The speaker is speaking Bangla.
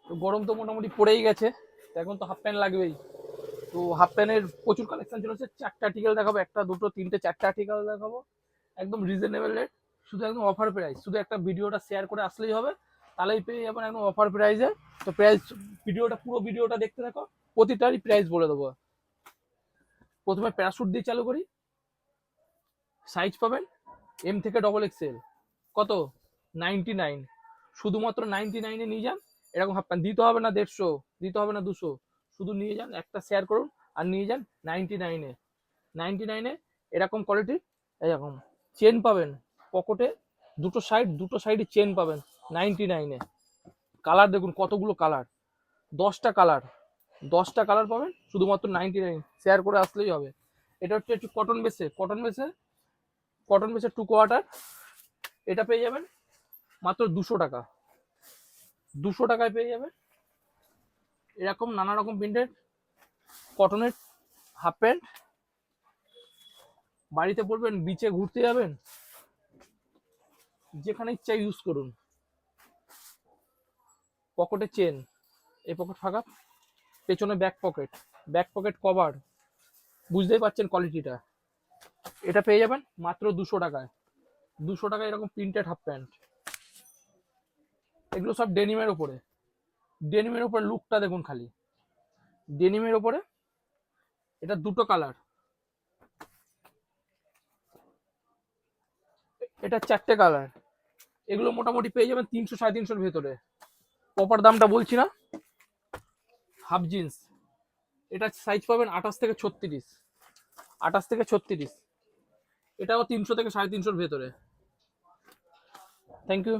তো গরম তো মোটামুটি পড়েই গেছে, এখন তো হাফ প্যান্ট লাগবেই। তো হাফ প্যান্টের প্রচুর কালেকশন চলেছে, 4টা আর্টিকেল দেখাবো, 1টা 2টো 3টে 4টা আর্টিকেল দেখাবো, একদম রিজনেবল রেট, শুধু একদম অফার প্রাইস। শুধু একটা ভিডিওটা শেয়ার করে আসলেই হবে, তাহলেই পেয়ে যাবেন একদম অফার প্রাইসে। তো প্রাইস ভিডিওটা, পুরো ভিডিওটা দেখতে থাকো, প্রতিটারই প্রাইস বলে দেবো। প্রথমে প্যারাশুট দিয়ে চালু করি। সাইজ পাবেন এম থেকে XXL, কত 99, শুধুমাত্র 99-এ নিয়ে যান। এরকম হাফ প্যান্ট দিতে হবে না 150, দিতে হবে না 200, শুধু নিয়ে যান, একটা শেয়ার করুন আর নিয়ে যান 99-এ। 99-এ এরকম কোয়ালিটির এরকম চেন পাবেন, পকেটে দুটো সাইডে চেন পাবেন 99-এ। কালার দেখুন কতগুলো কালার, 10টা কালার, 10টা কালার পাবেন শুধুমাত্র 99, শেয়ার করে আসলেই হবে। এটা হচ্ছে একটু কটন বেসে 2 কোয়ার্টার, এটা পেয়ে যাবেন মাত্র 200 টাকা। 200 টাকায় পেয়ে যাবেন এরকম নানা রকম প্রিন্টের কটনের হাফ প্যান্ট। বাড়িতে পরবেন, বিচে ঘুরতে যাবেন, যেখানে ইচ্ছা ইউজ করুন। পকেটে চেন, এই পকেট ফাঁকা, পেছনে ব্যাক পকেট কভার, বুঝতেই পারছেন কোয়ালিটিটা। এটা পেয়ে যাবেন মাত্র 200 টাকায়। 200 টাকায় এরকম প্রিন্টেড হাফ প্যান্ট। এগুলো সব ডেনিমের ওপরে, ডেনিমের ওপরে লুকটা দেখুন খালি, ডেনিমের ওপরে। এটা 2টো কালার, এটা 4টে কালার। এগুলো মোটামুটি পেয়ে যাবেন 300-350-এর ভেতরে। প্রপার দামটা বলছি না। হাফ জিন্স, এটা সাইজ পাবেন 28 থেকে 36, 28 থেকে 36, এটাও 300 থেকে 350-এর ভেতরে। Thank you.